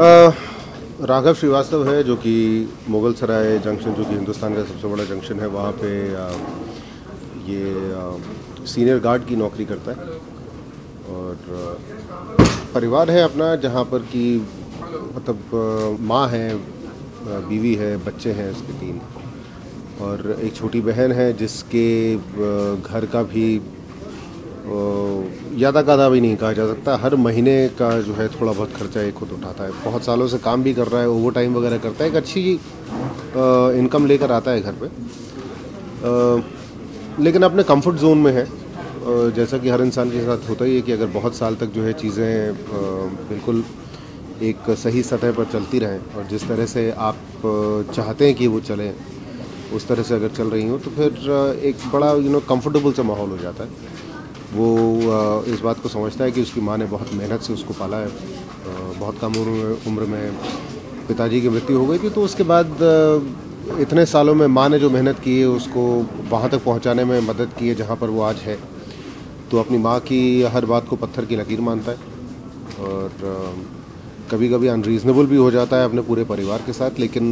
अ, राघव श्रीवास्तव है जो कि मुगल सराय जंक्शन, जो कि हिंदुस्तान का सबसे बड़ा जंक्शन है, वहाँ पे ये सीनियर गार्ड की नौकरी करता है। और परिवार है अपना, जहाँ पर कि मतलब माँ है, बीवी है, बच्चे हैं उसके 3, और एक छोटी बहन है जिसके घर का भी ज़्यादा कादा भी नहीं कहा जा सकता। हर महीने का जो है थोड़ा बहुत खर्चा एक खुद उठाता है। बहुत सालों से काम भी कर रहा है, ओवर टाइम वगैरह करता है, एक अच्छी इनकम लेकर आता है घर पे, लेकिन अपने कंफर्ट जोन में है। जैसा कि हर इंसान के साथ होता ही है कि अगर बहुत साल तक जो है चीज़ें बिल्कुल एक सही सतह पर चलती रहें और जिस तरह से आप चाहते हैं कि वो चले, उस तरह से अगर चल रही हो, तो फिर एक बड़ा कंफर्टेबल सा माहौल हो जाता है। वो इस बात को समझता है कि उसकी माँ ने बहुत मेहनत से उसको पाला है। बहुत कम उम्र में पिताजी की मृत्यु हो गई थी, तो उसके बाद इतने सालों में माँ ने जो मेहनत की है उसको वहाँ तक पहुँचाने में मदद की है जहाँ पर वो आज है। तो अपनी माँ की हर बात को पत्थर की लकीर मानता है और कभी कभी अनरीज़नेबल भी हो जाता है अपने पूरे परिवार के साथ, लेकिन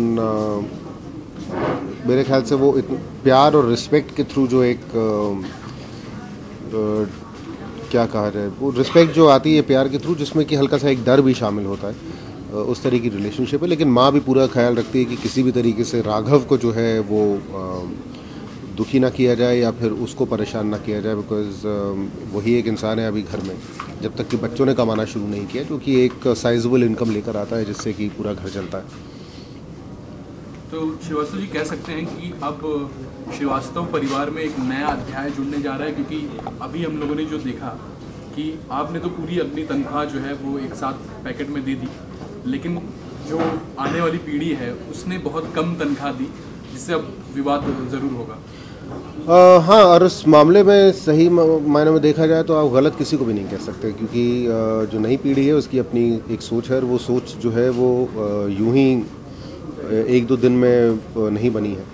मेरे ख्याल से वो प्यार और रिस्पेक्ट के थ्रू जो एक क्या कहा जाए, वो रिस्पेक्ट जो आती है प्यार के थ्रू, जिसमें कि हल्का सा एक डर भी शामिल होता है, उस तरह की रिलेशनशिप है। लेकिन माँ भी पूरा ख्याल रखती है कि किसी भी तरीके से राघव को जो है वो दुखी ना किया जाए या फिर उसको परेशान ना किया जाए, बिकॉज वही एक इंसान है अभी घर में, जब तक कि बच्चों ने कमाना शुरू नहीं किया, क्योंकि एक साइजेबल इनकम लेकर आता है जिससे कि पूरा घर चलता है। तो श्रीवास्तव जी कह सकते हैं कि अब श्रीवास्तव परिवार में एक नया अध्याय जुड़ने जा रहा है, क्योंकि अभी हम लोगों ने जो देखा कि आपने तो पूरी अपनी तनख्वाह जो है वो एक साथ पैकेट में दे दी, लेकिन जो आने वाली पीढ़ी है उसने बहुत कम तनख्वाह दी, जिससे अब विवाद ज़रूर होगा। हाँ, और उस मामले में सही मायने में देखा जाए तो आप गलत किसी को भी नहीं कह सकते, क्योंकि जो नई पीढ़ी है उसकी अपनी एक सोच है, और वो सोच जो है वो यूं ही 1-2 दिन में नहीं बनी है।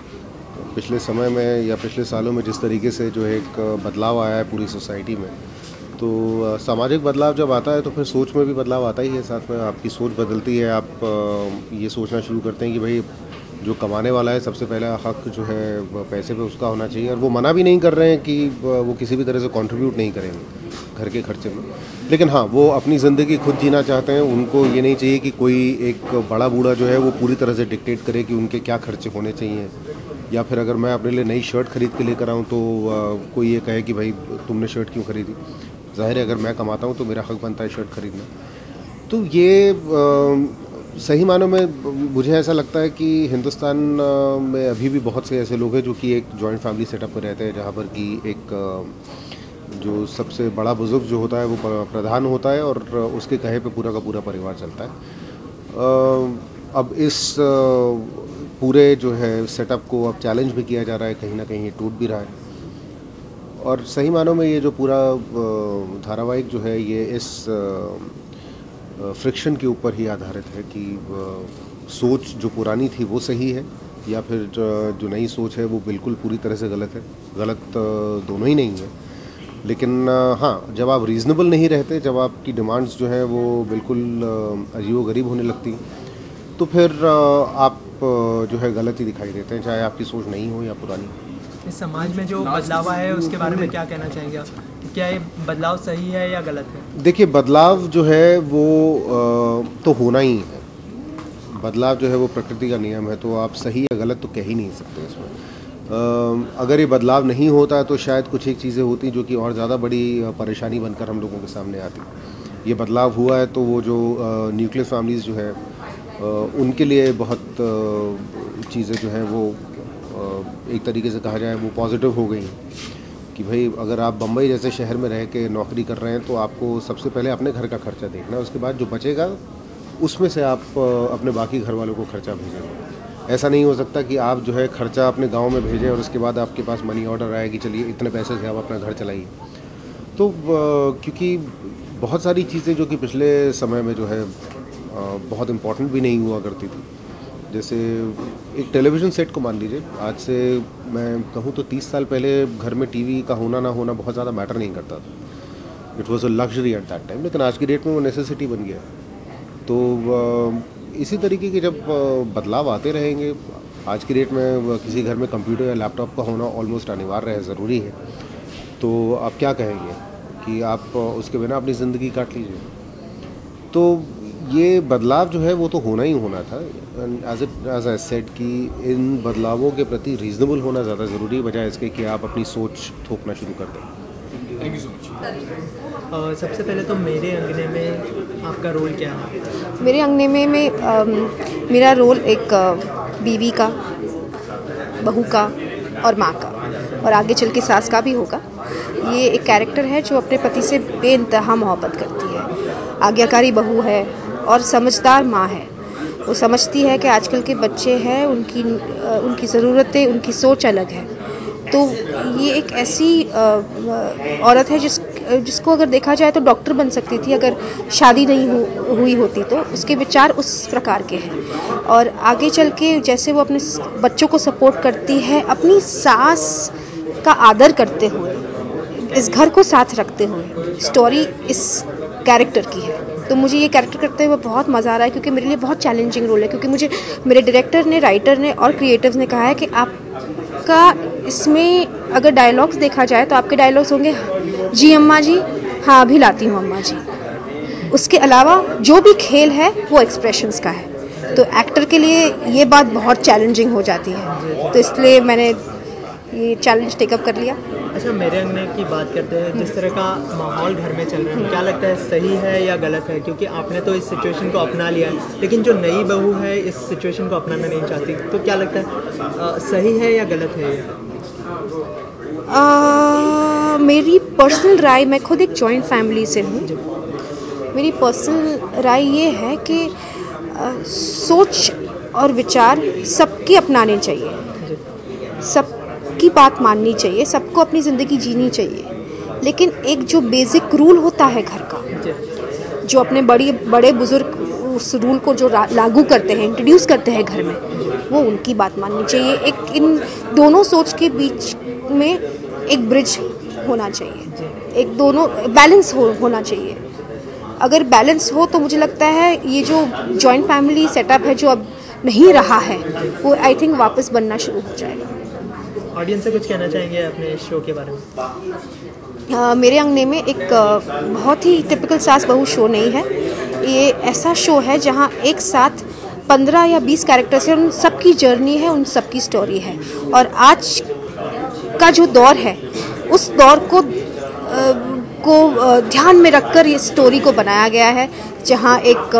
पिछले समय में या पिछले सालों में जिस तरीके से जो है एक बदलाव आया है पूरी सोसाइटी में, तो सामाजिक बदलाव जब आता है तो फिर सोच में भी बदलाव आता ही है, साथ में आपकी सोच बदलती है। आप ये सोचना शुरू करते हैं कि भाई जो कमाने वाला है सबसे पहला हक जो है पैसे पे उसका होना चाहिए, और वो मना भी नहीं कर रहे हैं कि वो किसी भी तरह से कंट्रीब्यूट नहीं करेंगे घर के खर्चे में। लेकिन हाँ, वो अपनी ज़िंदगी खुद जीना चाहते हैं। उनको ये नहीं चाहिए कि कोई एक बड़ा बूढ़ा जो है वो पूरी तरह से डिक्टेट करे कि उनके क्या खर्चे होने चाहिए, या फिर अगर मैं अपने लिए नई शर्ट खरीद के लेकर आऊँ तो कोई ये कहे कि भाई तुमने शर्ट क्यों खरीदी। ज़ाहिर है अगर मैं कमाता हूँ तो मेरा हक बनता है शर्ट खरीदना। तो ये सही मानों में मुझे ऐसा लगता है कि हिंदुस्तान में अभी भी बहुत से ऐसे लोग हैं जो कि एक जॉइंट फैमिली सेटअप में रहते हैं, जहाँ पर कि एक जो सबसे बड़ा बुजुर्ग जो होता है वो प्रधान होता है और उसके कहे पे पूरा का पूरा परिवार चलता है। अब इस पूरे जो है सेटअप को अब चैलेंज भी किया जा रहा है, कहीं ना कहीं टूट भी रहा है। और सही मानों में ये जो पूरा धारावाहिक जो है ये इस फ्रिक्शन के ऊपर ही आधारित है कि सोच जो पुरानी थी वो सही है या फिर जो नई सोच है वो बिल्कुल पूरी तरह से गलत है। गलत दोनों ही नहीं है, लेकिन हाँ, जब आप रीज़नेबल नहीं रहते, जब आपकी डिमांड्स जो है वो बिल्कुल अजीबोगरीब होने लगती, तो फिर आप जो है गलत ही दिखाई देते हैं, चाहे आपकी सोच नई हो या पुरानी। इस समाज में जो बदलाव आया है उसके बारे में क्या कहना चाहेंगे आप? क्या ये बदलाव सही है या गलत है? देखिए, बदलाव जो है वो तो होना ही है। बदलाव जो है वो प्रकृति का नियम है, तो आप सही या गलत तो कह ही नहीं सकते इसमें। अगर ये बदलाव नहीं होता तो शायद कुछ एक चीज़ें होती जो कि और ज़्यादा बड़ी परेशानी बनकर हम लोगों के सामने आती। ये बदलाव हुआ है तो वो जो न्यूक्लियर फैमिलीज़ जो है उनके लिए बहुत चीज़ें जो हैं वो एक तरीके से कहा जाए वो पॉजिटिव हो गई हैं कि भाई अगर आप बम्बई जैसे शहर में रह के नौकरी कर रहे हैं तो आपको सबसे पहले अपने घर का खर्चा देखना है, उसके बाद जो बचेगा उसमें से आप अपने बाकी घर वालों को खर्चा भेजेंगे। ऐसा नहीं हो सकता कि आप जो है खर्चा अपने गांव में भेजें और उसके बाद आपके पास मनी ऑर्डर आए कि चलिए इतने पैसे से आप अपना घर चलाइए। तो क्योंकि बहुत सारी चीज़ें जो कि पिछले समय में जो है बहुत इम्पोर्टेंट भी नहीं हुआ करती थी, जैसे एक टेलीविज़न सेट को मान लीजिए, आज से मैं कहूँ तो 30 साल पहले घर में टीवी का होना ना होना बहुत ज़्यादा मैटर नहीं करता था। It was a luxury at that time, लेकिन आज की डेट में वो नेसेसिटी बन गया है। तो इसी तरीके के जब बदलाव आते रहेंगे, आज की डेट में किसी घर में कंप्यूटर या लैपटॉप का होना ऑलमोस्ट अनिवार्य है, ज़रूरी है। तो आप क्या कहेंगे कि आप उसके बिना अपनी ज़िंदगी काट लीजिए? तो ये बदलाव जो है वो तो होना ही होना था। एज आई सेड कि इन बदलावों के प्रति रीज़नेबल होना ज़्यादा ज़रूरी है, बजाय इसके कि आप अपनी सोच थोपना शुरू कर दें। Thank you so much. सबसे पहले तो मेरे अंगने में आपका रोल क्या है? मेरे अंगने में मेरा रोल एक बीवी का, बहू का और माँ का, और आगे चल के सास का भी होगा। ये एक कैरेक्टर है जो अपने पति से बेइंतहा मोहब्बत करती है, आज्ञाकारी बहू है और समझदार माँ है। वो समझती है कि आजकल के बच्चे हैं, उनकी ज़रूरतें, उनकी सोच अलग है। तो ये एक ऐसी औरत है जिसको अगर देखा जाए तो डॉक्टर बन सकती थी, अगर शादी नहीं हुई होती तो। उसके विचार उस प्रकार के हैं, और आगे चल के जैसे वो अपने बच्चों को सपोर्ट करती है, अपनी सास का आदर करते हुए, इस घर को साथ रखते हुए, स्टोरी इस कैरेक्टर की है। तो मुझे ये कैरेक्टर करते हुए बहुत मज़ा आ रहा है, क्योंकि मेरे लिए बहुत चैलेंजिंग रोल है। क्योंकि मुझे मेरे डायरेक्टर ने, राइटर ने और क्रिएटिव्स ने कहा है कि आपका इसमें अगर डायलॉग्स देखा जाए तो आपके डायलॉग्स होंगे जी अम्मा जी, हाँ अभी लाती हूँ अम्मा जी। उसके अलावा जो भी खेल है वो एक्सप्रेशंस का है। तो एक्टर के लिए ये बात बहुत चैलेंजिंग हो जाती है, तो इसलिए मैंने ये चैलेंज टेकअप कर लिया। अच्छा, मेरे अंगने की बात करते हैं, जिस तरह का माहौल घर में चल रहा है, क्या लगता है सही है या गलत है? क्योंकि आपने तो इस सिचुएशन को अपना लिया है, लेकिन जो नई बहू है इस सिचुएशन को अपनाना नहीं चाहती, तो क्या लगता है सही है या गलत है ये? मेरी पर्सनल राय, मैं खुद एक जॉइंट फैमिली से हूँ, मेरी पर्सनल राय ये है कि सोच और विचार सबकी अपनाने चाहिए, सबकी बात माननी चाहिए, सबको अपनी ज़िंदगी जीनी चाहिए। लेकिन एक जो बेसिक रूल होता है घर का, जो अपने बड़े बुजुर्ग उस रूल को जो लागू करते हैं, इंट्रोड्यूस करते हैं घर में, वो उनकी बात माननी चाहिए। एक इन दोनों सोच के बीच में एक ब्रिज होना चाहिए, एक दोनों बैलेंस होना चाहिए। अगर बैलेंस हो तो मुझे लगता है ये जो जॉइंट फैमिली सेटअप है जो अब नहीं रहा है, वो आई थिंक वापस बनना शुरू हो जाएगा। ऑडियंस से कुछ कहना चाहेंगे अपने शो के बारे में? मेरे अंगने में एक बहुत ही टिपिकल सास बहू शो नहीं है। ये ऐसा शो है जहाँ एक साथ 15 या 20 कैरेक्टर्स हैं, उन सबकी जर्नी है, उन सबकी स्टोरी है। और आज का जो दौर है, उस दौर को ध्यान में रखकर ये स्टोरी को बनाया गया है, जहाँ एक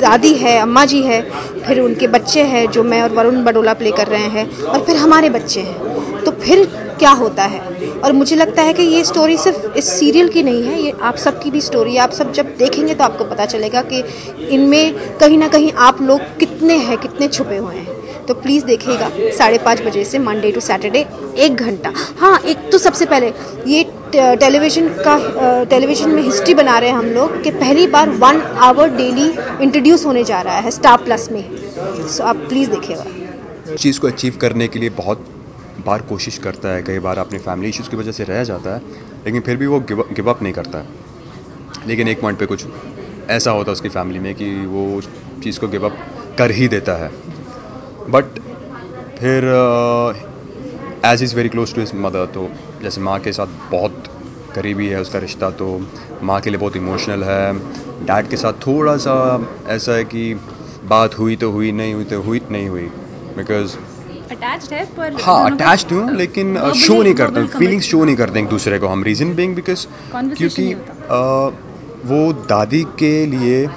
दादी है, अम्मा जी है, फिर उनके बच्चे हैं जो मैं और वरुण बडोला प्ले कर रहे हैं, और फिर हमारे बच्चे हैं। तो फिर क्या होता है? और मुझे लगता है कि ये स्टोरी सिर्फ इस सीरियल की नहीं है, ये आप सबकी भी स्टोरी है। आप सब जब देखेंगे तो आपको पता चलेगा कि इनमें कहीं ना कहीं आप लोग कितने छुपे हुए हैं। तो प्लीज़ देखिएगा 5:30 बजे से मंडे टू सैटरडे 1 घंटा। हाँ, एक तो सबसे पहले ये टेलीविज़न में हिस्ट्री बना रहे हैं हम लोग कि पहली बार 1 आवर डेली इंट्रोड्यूस होने जा रहा है स्टार प्लस में। सो आप प्लीज़ देखिएगा। चीज़ को अचीव करने के लिए बहुत बार कोशिश करता है, कई बार अपनी फैमिली इश्यूज़ की वजह से रह जाता है, लेकिन फिर भी वो गिव अप नहीं करता है। लेकिन एक पॉइंट पे कुछ ऐसा होता है उसकी फैमिली में कि वो उस चीज़ को गिव अप कर ही देता है। बट फिर as is very close to his mother, तो जैसे माँ के साथ बहुत करीबी है उसका रिश्ता, तो माँ के लिए बहुत इमोशनल है। डैड के साथ थोड़ा सा ऐसा है कि बात हुई तो हुई, नहीं हुई तो नहीं हुई, बिकॉज अटैच्ड है पर हाँ अटैच्ड हूँ, लेकिन शो नहीं करते, फीलिंग्स शो नहीं करते एक दूसरे को हम। रीज़न बीइंग बिकॉज क्योंकि वो दादी के लिए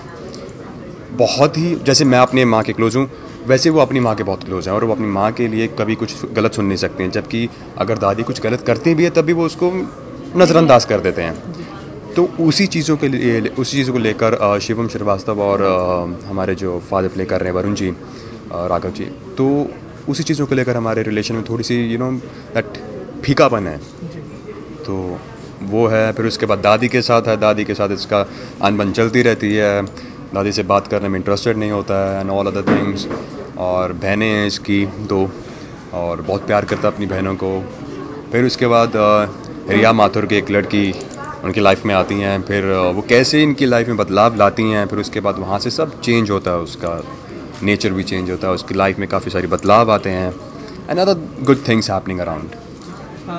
बहुत ही, जैसे मैं अपने माँ के क्लोज हूँ, वैसे वो अपनी माँ के बहुत क्लोज हैं, और वो अपनी माँ के लिए कभी कुछ गलत सुन नहीं सकते हैं। जबकि अगर दादी कुछ गलत करती भी है तभी वो उसको नज़रअंदाज कर देते हैं। तो उसी चीज़ों को लेकर शिवम श्रीवास्तव और हमारे जो फादर प्ले कर रहे हैं वरुण जी, राघव जी, तो उसी चीज़ों को लेकर हमारे रिलेशन में थोड़ी सी दैट फीकापन है, तो वो है। फिर उसके बाद दादी के साथ इसका अनबन चलती रहती है, दादी से बात करने में इंटरेस्टेड नहीं होता है एंड ऑल अदर थिंग्स। और बहनें हैं इसकी 2, और बहुत प्यार करता है अपनी बहनों को। फिर उसके बाद रिया माथुर की एक लड़की उनकी लाइफ में आती हैं, फिर वो कैसे इनकी लाइफ में बदलाव लाती हैं, फिर उसके बाद वहाँ से सब चेंज होता है, उसका नेचर भी चेंज होता है, उसकी लाइफ में काफ़ी सारी बदलाव आते हैं and other good things happening around.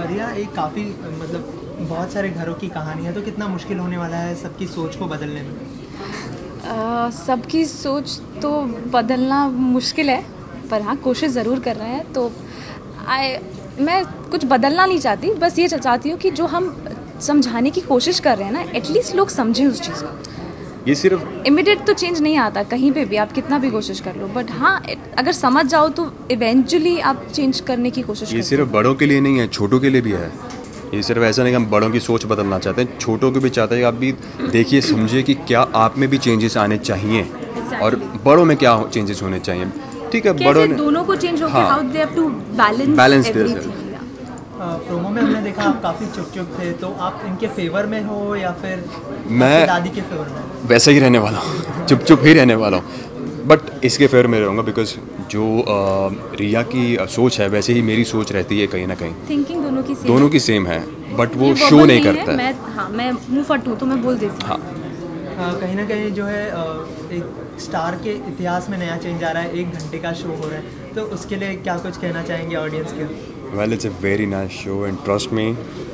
Riya, एक काफ़ी मतलब बहुत सारे घरों की कहानी है, तो कितना मुश्किल होने वाला है सबकी सोच को बदलने में? सबकी सोच तो बदलना मुश्किल है, पर हाँ कोशिश ज़रूर कर रहे हैं। तो मैं कुछ बदलना नहीं चाहती, बस ये चाहती हूँ कि जो हम समझाने की कोशिश कर रहे हैं ना, एटलीस्ट लोग समझें उस चीज़ को। ये सिर्फ इमीडिएट तो चेंज नहीं आता कहीं पे भी, आप कितना भी कोशिश कर लो, बट हाँ अगर समझ जाओ तो इवेंचुअली आप चेंज करने की कोशिश ये सिर्फ बड़ों के लिए नहीं है, छोटों के लिए भी है। ये सिर्फ ऐसा नहीं कि हम बड़ों की सोच बदलना चाहते हैं, छोटों को भी चाहते हैं कि आप भी देखिए समझिए कि क्या आप में भी चेंजेस आने चाहिए और बड़ों में क्या चेंजेस होने चाहिए। ठीक है, बड़ों ने दोनों को चेंज होकर how they have to balance promo में हमने देखा आप काफ़ी चुप थे, तो आप इनके फेवर में हो या फिर मैं दादी के फेवर में? वैसा ही रहने वाला हूँ, चुप ही रहने वाला हूँ, बट इसके फेवर में रहूँगा बिकॉज जो रिया की सोच है वैसे ही मेरी सोच रहती है कहीं ना कहीं। थिंकिंग दोनों की सेम है, बट वो शो नहीं करता है। मैं मुँह फट हूँ तो मैं बोल देती हूँ। कहीं ना कहीं जो है एक स्टार के इतिहास में नया चेंज आ रहा है, 1 घंटे का शो हो रहा है, तो उसके लिए क्या कुछ कहना चाहेंगे ऑडियंस के? Well it's a very nice show and trust me,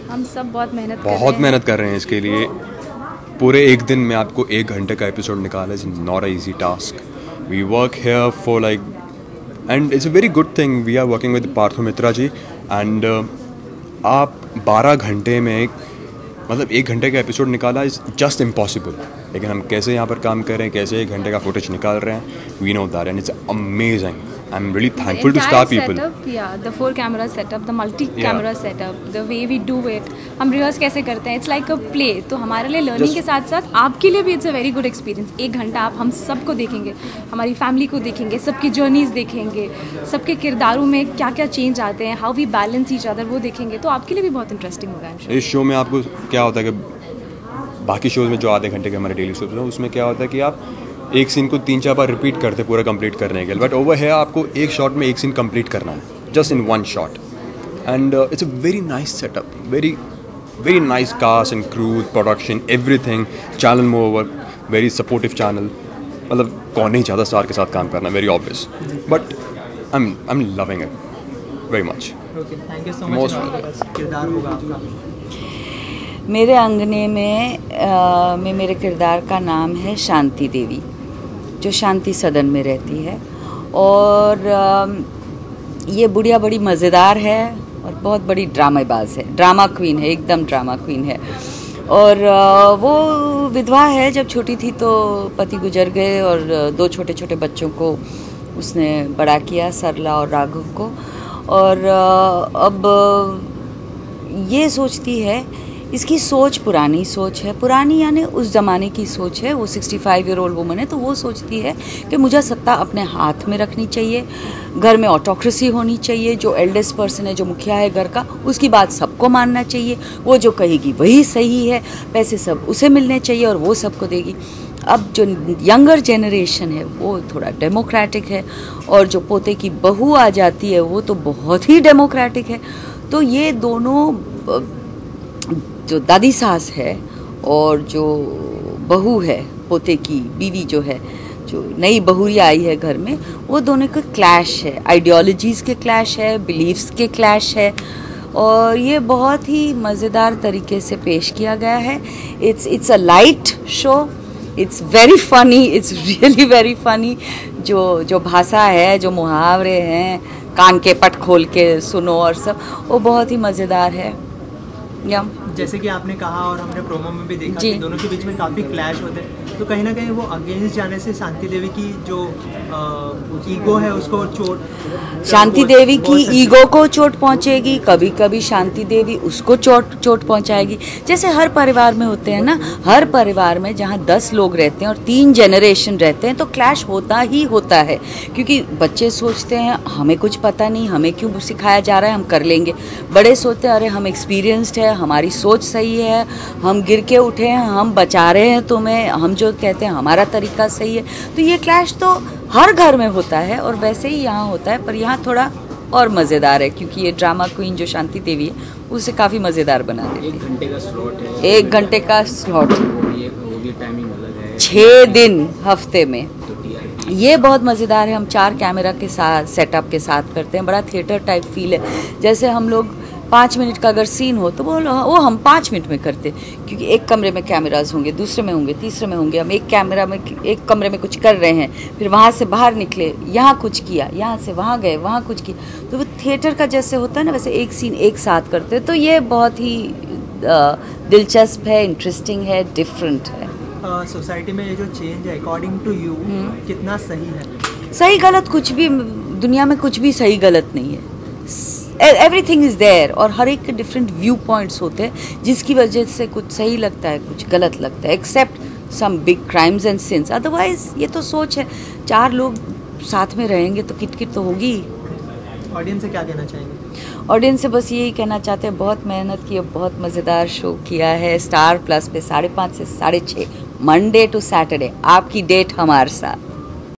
हम सब बहुत मेहनत कर रहे हैं इसके लिए। पूरे एक दिन में आपको 1 घंटे का एपिसोड निकालना is not a easy task. We work here for like and it's a very good thing, we are working with Partho Mitra ji and आप 12 घंटे में मतलब 1 घंटे का एपिसोड निकाला इज़ जस्ट इम्पॉसिबल, लेकिन हम कैसे यहाँ पर काम कर रहे हैं, कैसे 1 घंटे का फुटेज निकाल रहे हैं, we know that and it's amazing. I am really thankful to Star people. The 4 camera setup, the multi camera setup, the way we do it, हम रिहर्स कैसे करते हैं, इट्स लाइक अ प्ले। तो हमारे लिए लर्निंग के साथ साथ आपके लिए भी it's a very good experience. 1 घंटा आप हम सबको देखेंगे, हमारी फैमिली को देखेंगे, सबकी जर्नीज देखेंगे, सबके किरदारों में क्या क्या चेंज आते हैं, how we balance each other, वो देखेंगे, तो आपके लिए भी बहुत इंटरेस्टिंग होगा। इस शो में आपको क्या होता है कि बाकी शोज में जो आधे घंटे के हमारे डेली शोज हैं उसमें क्या होता है कि आप एक सीन को 3-4 बार रिपीट करते पूरा कंप्लीट करने के लिए, बट ओवर है आपको एक शॉट में एक सीन कंप्लीट करना है, just in 1 shot and it's a very nice setup, very nice cast and crew, production, everything, channel more very supportive channel. मतलब कौन नहीं चाहता स्टार के साथ काम करना, very obvious, but I am loving it very much. Thank you so much. किरदार होगा आपका? मेरे अंगने में मेरे किरदार का नाम है शांति देवी, जो शांति सदन में रहती है, और ये बुढ़िया बड़ी मज़ेदार है और बहुत बड़ी ड्रामेबाज है, ड्रामा क्वीन है, एकदम ड्रामा क्वीन है। और वो विधवा है, जब छोटी थी तो पति गुजर गए और 2 छोटे छोटे बच्चों को उसने बड़ा किया, सरला और राघव को। और अब ये सोचती है, इसकी सोच पुरानी सोच है, पुरानी यानी उस ज़माने की सोच है, वो 65 ईयर ओल्ड वुमन है, तो वो सोचती है कि मुझे सत्ता अपने हाथ में रखनी चाहिए, घर में ऑटोक्रेसी होनी चाहिए, जो एल्डेस्ट पर्सन है, जो मुखिया है घर का, उसकी बात सबको मानना चाहिए, वो जो कहेगी वही सही है, पैसे सब उसे मिलने चाहिए और वो सबको देगी। अब जो यंगर जनरेशन है वो थोड़ा डेमोक्रेटिक है, और जो पोते की बहू आ जाती है वो तो बहुत ही डेमोक्रेटिक है। तो ये दोनों, जो दादी सास है और जो बहू है, पोते की बीवी जो है, जो नई बहुरिया आई है घर में, वो दोनों का क्लैश है, आइडियोलॉजीज़ के क्लैश है, बिलीफ्स के क्लैश है, और ये बहुत ही मज़ेदार तरीके से पेश किया गया है। It's a light show, it's very funny, it's really very funny. जो भाषा है, जो मुहावरे हैं, कान के पट खोल के सुनो और सब, वो बहुत ही मज़ेदार है। जैसे कि आपने कहा और हमने प्रोमो में भी देखा कि दोनों के बीच में काफ़ी क्लैश होते हैं, तो कहीं ना कहीं वो अगेंस्ट जाने से शांति देवी की जो ईगो है उसको चोट, शांति देवी की ईगो को चोट पहुंचेगी, कभी कभी शांति देवी उसको चोट पहुंचाएगी। जैसे हर परिवार में होते हैं ना, हर परिवार में जहां 10 लोग रहते हैं और 3 जनरेशन रहते हैं तो क्लैश होता ही होता है, क्योंकि बच्चे सोचते हैं हमें कुछ पता नहीं, हमें क्यों सिखाया जा रहा है, हम कर लेंगे। बड़े सोचते हैं अरे हम एक्सपीरियंस्ड है, हमारी सोच सही है, हम गिर के उठे हैं, हम बचा रहे हैं तुम्हें, हम जो कहते हैं हमारा तरीका सही है। तो ये क्लैश तो हर घर में होता है और वैसे ही यहाँ होता है, पर यहाँ थोड़ा और मज़ेदार है, क्योंकि ये ड्रामा क्वीन जो शांति देवी है उसे काफ़ी मज़ेदार बना देती है। 1 घंटे का स्लॉट है। 1 घंटे का स्लॉट, वो भी टाइमिंग अलग है। 6 दिन हफ्ते में। ये बहुत मज़ेदार है। हम 4 कैमरा के साथ सेटअप के साथ करते हैं। बड़ा थिएटर टाइप फील है। जैसे हम लोग 5 मिनट का अगर सीन हो तो वो हम 5 मिनट में करते, क्योंकि एक कमरे में कैमराज होंगे, दूसरे में होंगे, तीसरे में होंगे। हम एक कमरे में कुछ कर रहे हैं, फिर वहाँ से बाहर निकले, यहाँ कुछ किया, यहाँ से वहाँ गए, वहाँ कुछ किया। तो वो थिएटर का जैसे होता है ना, वैसे एक सीन एक साथ करते। तो ये बहुत ही दिलचस्प है, इंटरेस्टिंग है, डिफरेंट है। सोसाइटी में ये जो चेंज है अकॉर्डिंग टू यू कितना सही है? सही गलत कुछ भी, दुनिया में कुछ भी सही गलत नहीं है। एवरीथिंग इज़ देयर, और हर एक के डिफरेंट व्यू पॉइंट्स होते हैं, जिसकी वजह से कुछ सही लगता है, कुछ गलत लगता है, except some big crimes and sins. Otherwise ये तो सोच है। 4 लोग साथ में रहेंगे तो किटकिट तो होगी। ऑडियंस से क्या कहना चाहेंगे? ऑडियंस से बस यही कहना चाहते हैं, बहुत मेहनत की है, बहुत मज़ेदार शो किया है। स्टार प्लस पे 5:30 से 6:30 मंडे टू सैटरडे आपकी डेट हमारे साथ।